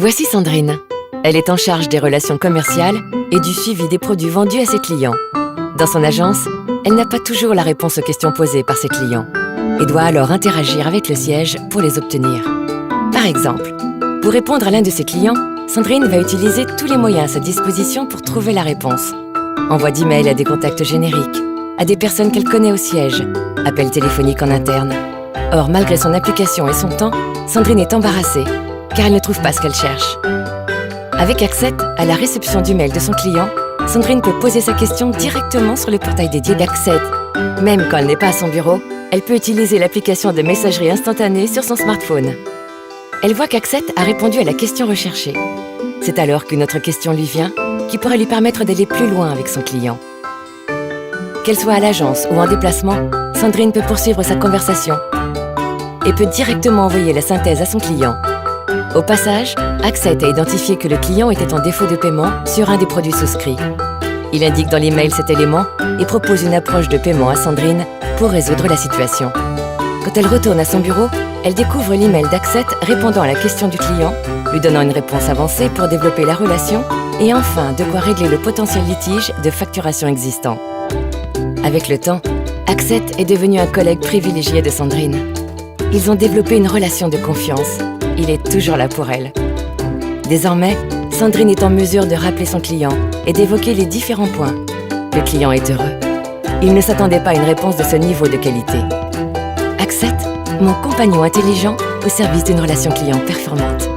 Voici Sandrine. Elle est en charge des relations commerciales et du suivi des produits vendus à ses clients. Dans son agence, elle n'a pas toujours la réponse aux questions posées par ses clients et doit alors interagir avec le siège pour les obtenir. Par exemple, pour répondre à l'un de ses clients, Sandrine va utiliser tous les moyens à sa disposition pour trouver la réponse. Envoi d'email à des contacts génériques, à des personnes qu'elle connaît au siège, appels téléphoniques en interne. Or, malgré son application et son temps, Sandrine est embarrassée, car elle ne trouve pas ce qu'elle cherche. Avec Accept, à la réception du mail de son client, Sandrine peut poser sa question directement sur le portail dédié d'Accept. Même quand elle n'est pas à son bureau, elle peut utiliser l'application de messagerie instantanée sur son smartphone. Elle voit qu'Accept a répondu à la question recherchée. C'est alors qu'une autre question lui vient, qui pourrait lui permettre d'aller plus loin avec son client. Qu'elle soit à l'agence ou en déplacement, Sandrine peut poursuivre sa conversation et peut directement envoyer la synthèse à son client. Au passage, Accept a identifié que le client était en défaut de paiement sur un des produits souscrits. Il indique dans l'email cet élément et propose une approche de paiement à Sandrine pour résoudre la situation. Quand elle retourne à son bureau, elle découvre l'email d'Accept répondant à la question du client, lui donnant une réponse avancée pour développer la relation et enfin de quoi régler le potentiel litige de facturation existant. Avec le temps, Accept est devenu un collègue privilégié de Sandrine. Ils ont développé une relation de confiance. Il est toujours là pour elle. Désormais, Sandrine est en mesure de rappeler son client et d'évoquer les différents points. Le client est heureux. Il ne s'attendait pas à une réponse de ce niveau de qualité. Accept, mon compagnon intelligent au service d'une relation client performante.